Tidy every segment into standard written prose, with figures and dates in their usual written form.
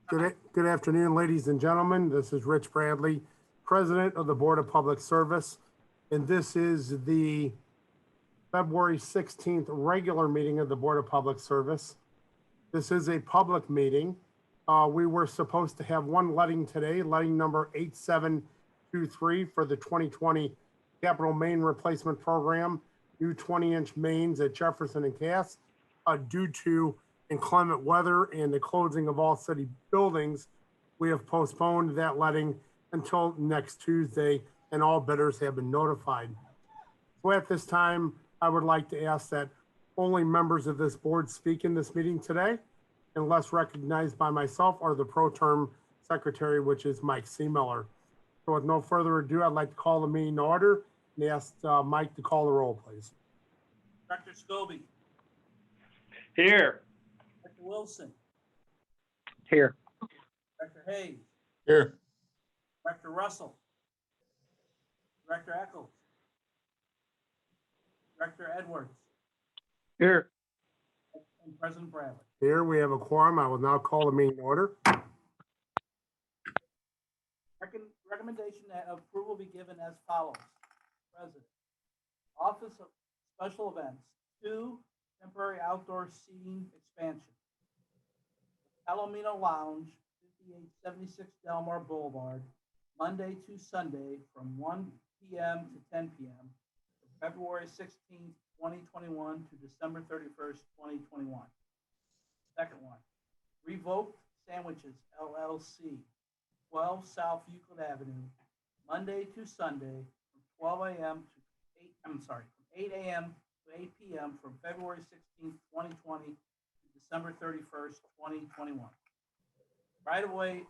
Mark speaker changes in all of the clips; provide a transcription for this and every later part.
Speaker 1: Good afternoon, ladies and gentlemen. This is Rich Bradley, President of the Board of Public Service, and this is the February 16th regular meeting of the Board of Public Service. This is a public meeting. We were supposed to have one letting today, letting number 8723 for the 2020 Capital Main Replacement Program, new 20-inch mains at Jefferson and Cass. Due to inclement weather and the closing of all city buildings, we have postponed that letting until next Tuesday, and all bidders have been notified. So at this time, I would like to ask that only members of this board speak in this meeting today, unless recognized by myself or the pro tem secretary, which is Mike C. Miller. So with no further ado, I'd like to call the meeting to order and ask Mike to call the roll, please.
Speaker 2: Director Scobie.
Speaker 3: Here.
Speaker 2: Director Wilson.
Speaker 3: Here.
Speaker 2: Director Hayes.
Speaker 3: Here.
Speaker 2: Director Russell. Director Eccles. Director Edwards.
Speaker 3: Here.
Speaker 2: And President Bradley.
Speaker 1: Here we have a quorum. I will now call the meeting to order.
Speaker 2: Recommendation that approval be given as follows. President. Office of Special Events. 2, temporary outdoor seating expansion. Palomino Lounge, 5876 Delmar Boulevard, Monday to Sunday from 1 p.m. to 10 p.m. February 16th, 2021 to December 31st, 2021. Second one, Revoked Sandwiches LLC, 12 South Euclid Avenue, Monday to Sunday from 12 a.m. to 8 a.m. to 8 p.m. from February 16th, 2020 to December 31st, 2021. Right-of-way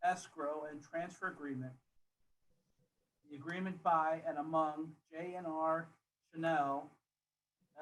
Speaker 2: escrow and transfer agreement. The agreement by and among J&R Chanel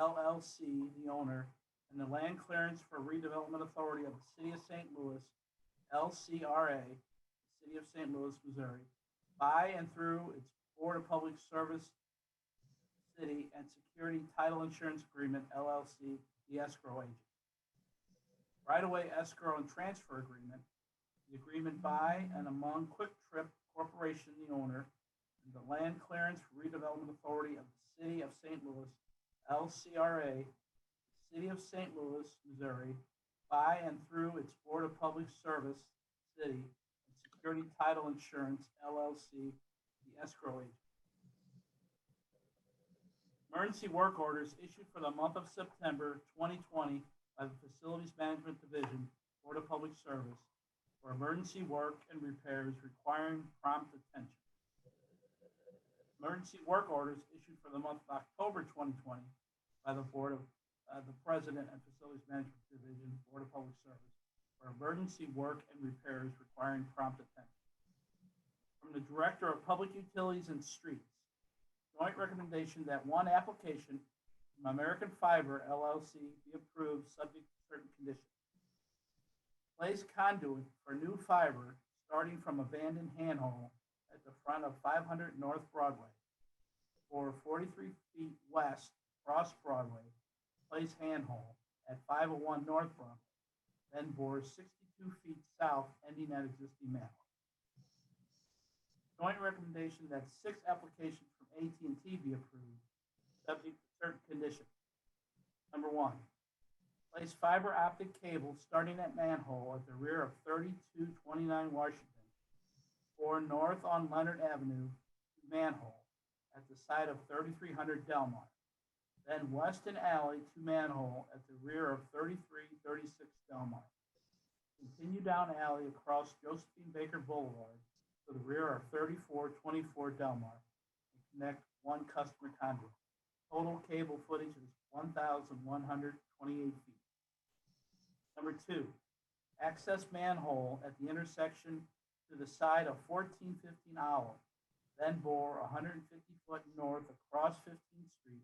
Speaker 2: LLC, the owner, and the Land Clearance for Redevelopment Authority of the City of St. Louis, LCRA, the City of St. Louis, Missouri, by and through its Board of Public Service, City and Security Title Insurance Agreement, LLC, the escrow agent. Right-of-way escrow and transfer agreement. The agreement by and among Quick Trip Corporation, the owner, and the Land Clearance for Redevelopment Authority of the City of St. Louis, LCRA, the City of St. Louis, Missouri, by and through its Board of Public Service, City and Security Title Insurance, LLC, the escrow agent. Emergency work orders issued for the month of September 2020 by the Facilities Management Division, Board of Public Service, for emergency work and repairs requiring prompt attention. Emergency work orders issued for the month of October 2020 by the Board of the President and Facilities Management Division, Board of Public Service, for emergency work and repairs requiring prompt attention. From the Director of Public Utilities and Streets, joint recommendation that one application from American Fiber LLC be approved subject to certain conditions. Place conduit for new fiber starting from abandoned handhole at the front of 500 North Broadway or 43 feet west across Broadway. Place handhole at 501 North Broadway, then bore 62 feet south ending at existing manhole. Joint recommendation that 6 applications from AT&T be approved, subject to certain conditions. Number 1, place fiber optic cable starting at manhole at the rear of 3229 Washington or north on Leonard Avenue to manhole at the side of 3300 Delmar, then Weston Alley to manhole at the rear of 3336 Delmar. Continue down alley across Josephine Baker Boulevard to the rear of 3424 Delmar and connect one customer conduit. Total cable footage is 1,128 feet. Number 2, access manhole at the intersection to the side of 1415 Olive, then bore 150 foot north across 15th Street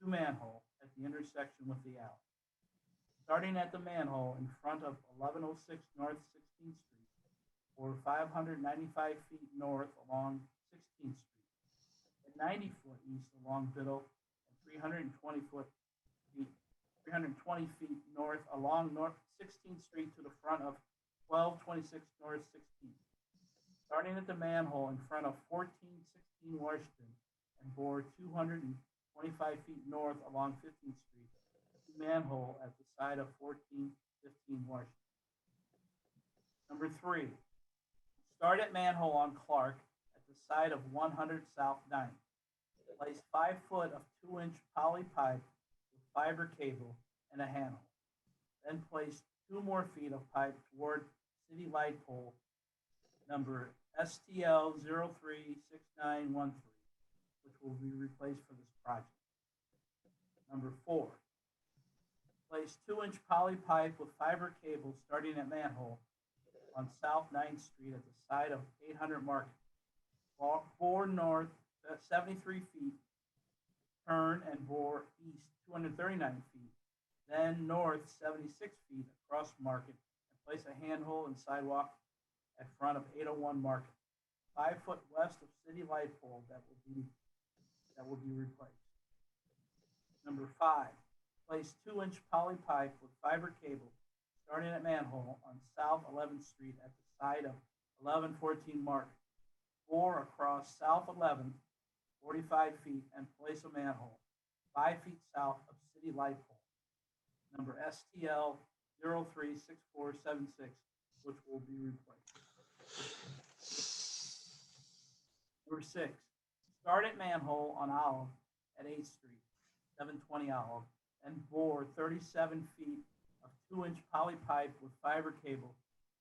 Speaker 2: to manhole at the intersection with the alley. Starting at the manhole in front of 1106 North 16th Street, or 595 feet north along 16th Street, and 90 foot east along Biddle, and 320 feet 320 feet north along North 16th Street to the front of 1226 North 16th, starting at the manhole in front of 1416 Washington and bore 225 feet north along 15th Street to manhole at the side of 1415 Washington. Number 3, start at manhole on Clark at the side of 100 South 9th. Place 5 foot of 2-inch poly pipe with fiber cable and a handle. Then place 2 more feet of pipe toward city light pole number STL 036913, which will be replaced for this project. Number 4, place 2-inch poly pipe with fiber cable starting at manhole on South 9th Street at the side of 800 Market. Bore north 73 feet, turn and bore east 239 feet, then north 76 feet across Market, and place a handhole and sidewalk at front of 801 Market, 5 foot west of city light pole that will be replaced. Number 5, place 2-inch poly pipe with fiber cable starting at manhole on South 11th Street at the side of 1114 Market. Bore across South 11th 45 feet and place a manhole 5 feet south of city light pole number STL 036476, which will be replaced. Number 6, start at manhole on Olive at 8th Street, 720 Olive, and bore 37 feet of 2-inch poly pipe with fiber cable,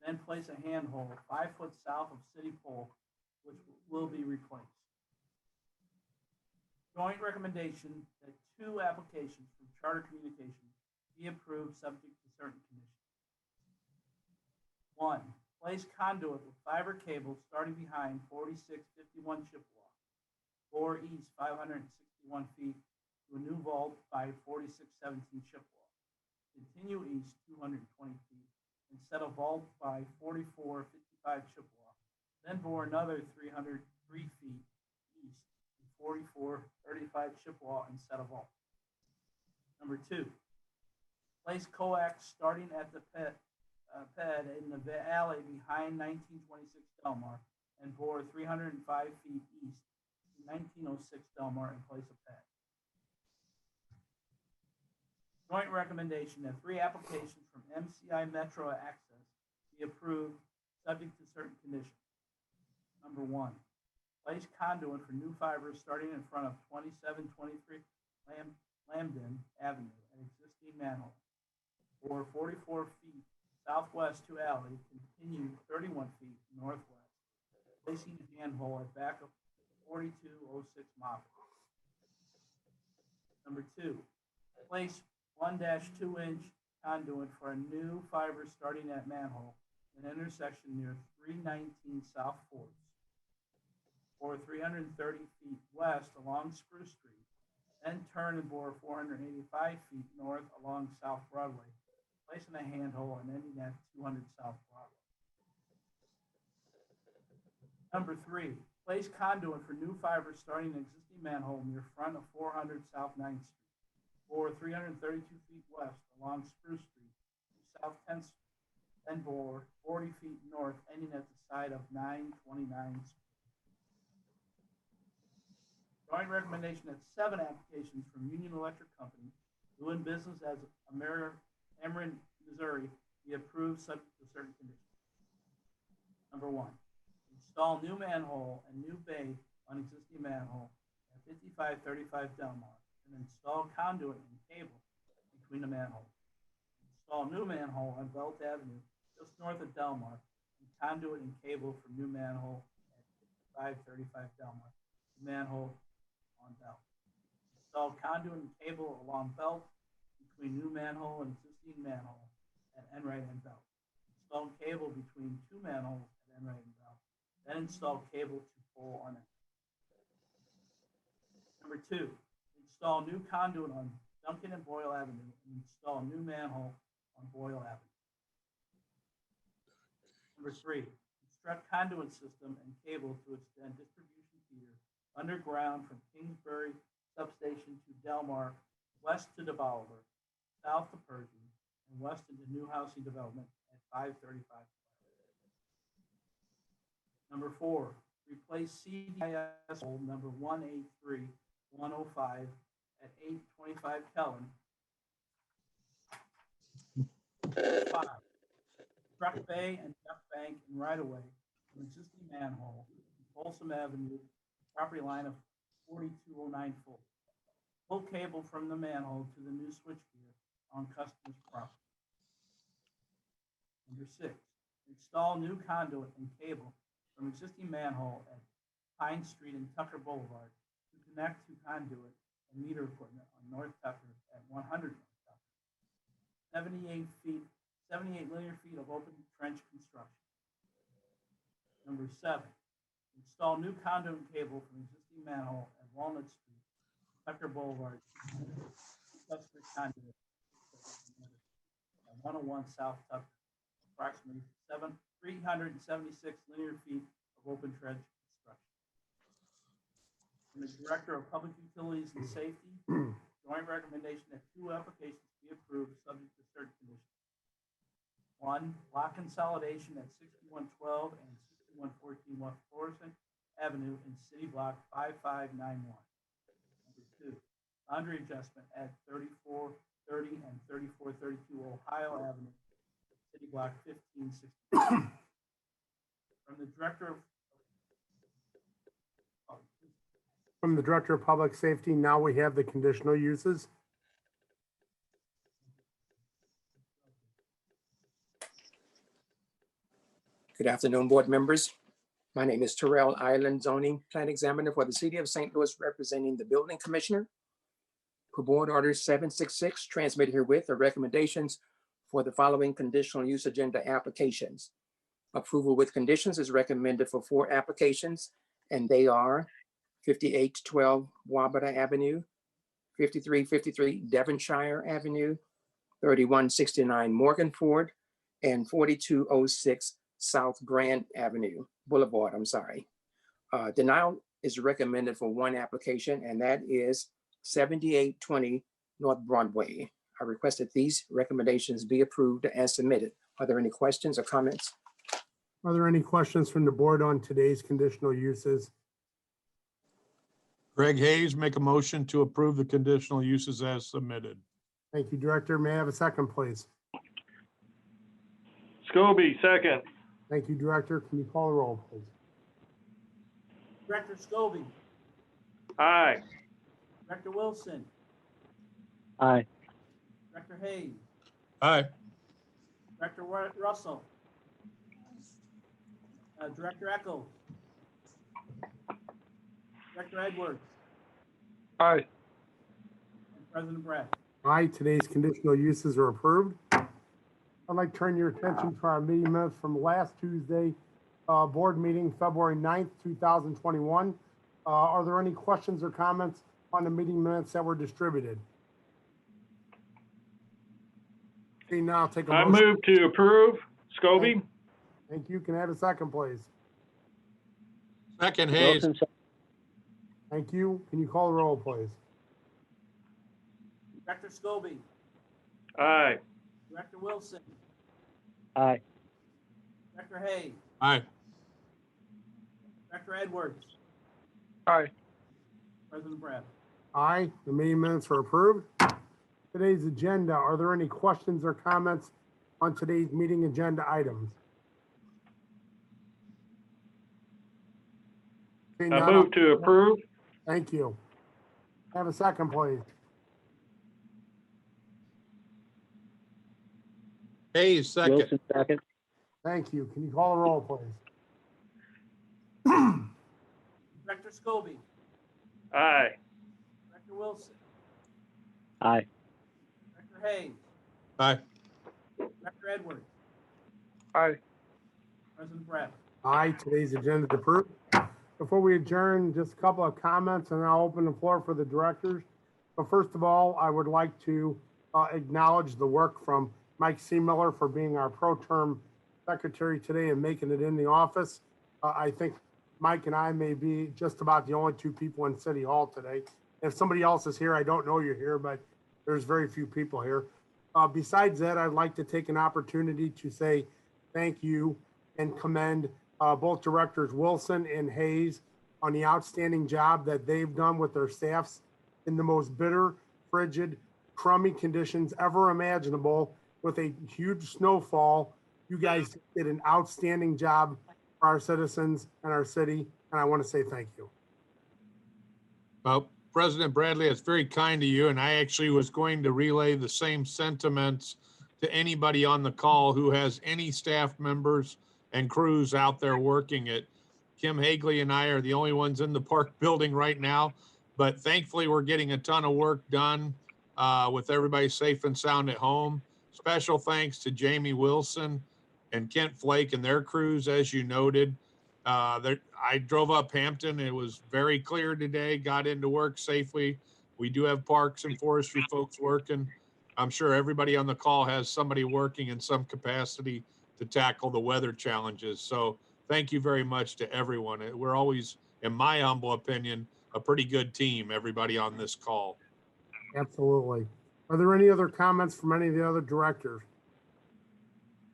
Speaker 2: then place a handhole 5 foot south of city pole, which will be replaced. Joint recommendation that 2 applications from Charter Communications be approved subject to certain conditions. 1, place conduit with fiber cable starting behind 4651 Chippewa, bore east 561 feet to a new vault by 4617 Chippewa. Continue east 220 feet and set a vault by 4455 Chippewa. Then bore another 303 feet east to 4435 Chippewa and set a vault. Number 2, place coax starting at the ped in the alley behind 1926 Delmar and bore 305 feet east to 1906 Delmar and place a ped. Joint recommendation that 3 applications from MCI Metro Access be approved subject to certain conditions. Number 1, place conduit for new fibers starting in front of 2723 Lambden Avenue, an existing manhole, or 44 feet southwest to alley, continue 31 feet northwest, placing a handhole at back of 4206 Moffett. Number 2, place 1-2-inch conduit for a new fiber starting at manhole in an intersection near 319 South Forbes, or 330 feet west along Spruce Street, then turn and bore 485 feet north along South Broadway, placing a handhole and ending at 200 South Broadway. Number 3, place conduit for new fiber starting an existing manhole near front of 400 South 9th Street, or 332 feet west along Spruce Street to South 10th Street, then bore 40 feet north, ending at the side of 929 Street. Joint recommendation that 7 applications from Union Electric Company, doing business as Ameren, Missouri, be approved subject to certain conditions. Number 1, install new manhole and new bay on existing manhole at 5535 Delmar, and install conduit and cable between the manholes. Install new manhole on Belt Avenue, just north of Delmar, and conduit and cable for new manhole at 535 Delmar, manhole on Belt. Install conduit and cable along Belt between new manhole and existing manhole at Enright and Belt. Install cable between 2 manholes at Enright and Belt. Then install cable to pole on it. Number 2, install new conduit on Duncan and Boyle Avenue and install new manhole on Boyle Avenue. Number 3, construct conduit system and cable to extend distribution feeder underground from Kingsbury substation to Delmar, west to DeBoliver, south to Pershing and west into new housing development at 535. Number 4, replace CDIS pole number 183105 at 825 Kellen. 5, truck bay and duck bank and right of way from existing manhole, Folsom Avenue, property line of 4209 Fulton. Pull cable from the manhole to the new switchgear on customer's property. Number 6, install new conduit and cable from existing manhole at Pine Street and Tucker Boulevard to connect to conduit and meter equipment on North Tucker at 100 North Tucker. 78 linear feet of open trench construction. Number 7, install new conduit and cable from existing manhole at Walnut Street, Tucker Boulevard, customer conduit at 101 South Tucker, approximately 376 linear feet of open trench construction. From the Director of Public Utilities and Safety, joint recommendation that 2 applications be approved subject to certain conditions. 1, lot consolidation at 6112 and 6114 West Florissant Avenue in City Block 5591. Number 2, boundary adjustment at 3430 and 3432 Ohio Avenue, City Block 1560. From the Director
Speaker 1: of Public Safety, now we have the conditional uses.
Speaker 4: Good afternoon, board members. My name is Terrell Island, zoning plan examiner for the city of St. Louis, representing the building commissioner. Per board order 766, transmitted herewith are recommendations for the following conditional use agenda applications. Approval with conditions is recommended for 4 applications, and they are 5812 Wabata Avenue, 5353 Devonshire Avenue, 3169 Morgan Ford, and 4206 South Grand Avenue Boulevard, Denial is recommended for 1 application, and that is 7820 North Broadway. I request that these recommendations be approved as submitted. Are there any questions or comments?
Speaker 1: Are there any questions from the board on today's conditional uses?
Speaker 5: Greg Hayes, make a motion to approve the conditional uses as submitted.
Speaker 1: Thank you, Director. May I have a second, please?
Speaker 3: Scobie, second.
Speaker 1: Thank you, Director. Can you call the roll, please?
Speaker 2: Director Scobie,
Speaker 3: Aye.
Speaker 2: Director Wilson,
Speaker 3: Aye.
Speaker 2: Director Hayes,
Speaker 5: Aye.
Speaker 2: Director Russell, Director Eccles, Director Edwards,
Speaker 3: Aye.
Speaker 2: and President Brett.
Speaker 1: Aye, today's conditional uses are approved. I'd like to turn your attention to our meeting minutes from last Tuesday, board meeting, February 9th, 2021. Are there any questions or comments on the meeting minutes that were distributed? Okay, now I'll take a
Speaker 3: I
Speaker 1: motion.
Speaker 3: move to approve. Scobie?
Speaker 1: Thank you. Can I have a second, please?
Speaker 5: Second Hayes.
Speaker 1: Thank you. Can you call the roll, please?
Speaker 2: Director Scobie,
Speaker 3: Aye.
Speaker 2: Director Wilson,
Speaker 3: Aye.
Speaker 2: Director Hayes,
Speaker 5: Aye.
Speaker 2: Director Edwards,
Speaker 3: Aye.
Speaker 2: President Brett.
Speaker 1: Aye, the meeting minutes are approved. Today's agenda, are there any questions or comments on today's meeting agenda items? Okay,
Speaker 3: I
Speaker 1: now-
Speaker 3: move to approve.
Speaker 1: Thank you. Have a second, please.
Speaker 5: Hayes, second.
Speaker 3: Wilson, second.
Speaker 1: Thank you. Can you call the roll, please?
Speaker 2: Director Scobie,
Speaker 3: Aye.
Speaker 2: Director Wilson,
Speaker 3: Aye.
Speaker 2: Director Hayes,
Speaker 5: Aye.
Speaker 2: Director Edwards,
Speaker 3: Aye.
Speaker 2: President Brett.
Speaker 1: Aye, today's agenda is approved. Before we adjourn, just a couple of comments and I'll open the floor for the directors. But first of all, I would like to acknowledge the work from Mike C. Miller for being our pro-term secretary today and making it in the office. I think Mike and I may be just about the only 2 people in City Hall today. If somebody else is here, I don't know you're here, but there's very few people here. Besides that, I'd like to take an opportunity to say thank you and commend both Directors Wilson and Hayes on the outstanding job that they've done with their staffs in the most bitter, frigid, crummy conditions ever imaginable with a huge snowfall. You guys did an outstanding job for our citizens and our city, and I want to say thank you.
Speaker 5: Well, President Bradley, it's very kind of you, and I actually was going to relay the same sentiments to anybody on the call who has any staff members and crews out there working it. Kim Hagley and I are the only ones in the park building right now, but thankfully we're getting a ton of work done with everybody safe and sound at home. Special thanks to Jamie Wilson and Kent Flake and their crews, as you noted. I drove up Hampton. It was very clear today, got into work safely. We do have parks and forestry folks working. I'm sure everybody on the call has somebody working in some capacity to tackle the weather challenges. So thank you very much to everyone. We're always, in my humble opinion, a pretty good team, everybody on this call.
Speaker 1: Absolutely. Are there any other comments from any of the other directors?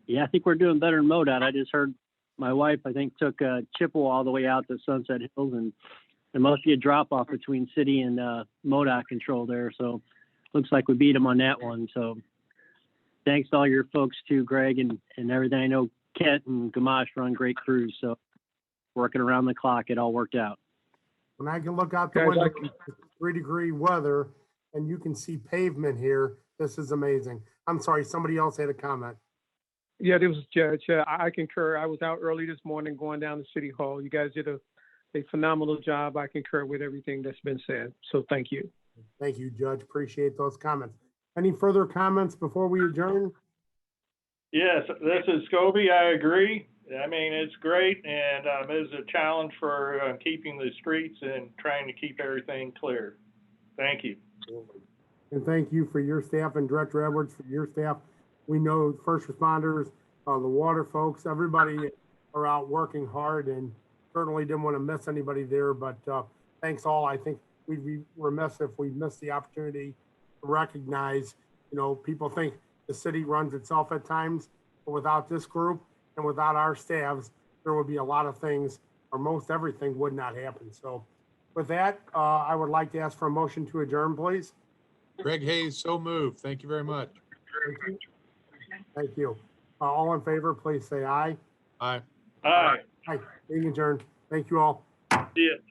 Speaker 6: Yeah, I think we're doing better in MoDOT. I just heard my wife, I think, took Chippewa all the way out to Sunset Hills, and there must be a drop off between city and MoDOT control there. So looks like we beat them on that one. So thanks to all your folks too, Greg, and everything. I know Kent and Gamache run great crews. So working around the clock, it all worked out.
Speaker 1: When I can look out the
Speaker 3: Guys,
Speaker 1: window, 3-degree weather, and you can see pavement here, this is amazing. I'm sorry, somebody else had a comment.
Speaker 7: Yeah, this was Judge. I concur. I was out early this morning going down to City Hall. You guys did a phenomenal job. I concur with everything that's been said. So thank you.
Speaker 1: Thank you, Judge. Appreciate those comments. Any further comments before we adjourn?
Speaker 3: Yes, this is Scobie. I agree. I mean, it's great, and it's a challenge for keeping the streets and trying to keep everything clear. Thank you.
Speaker 1: And thank you for your staff and Director Edwards for your staff. We know first responders, the water folks, everybody are out working hard and certainly didn't want to miss anybody there. But thanks all. I think we'd be remiss if we missed the opportunity to recognize, people think the city runs itself at times, but without this group and without our staffs, there would be a lot of things or most everything would not happen. So with that, I would like to ask for a motion to adjourn, please.
Speaker 5: Greg Hayes, so moved. Thank you very much.
Speaker 1: Thank you. Thank you. All in favor, please say aye.
Speaker 5: Aye.
Speaker 3: Aye.
Speaker 1: Aye. Being adjourned. Thank you all.
Speaker 3: See ya.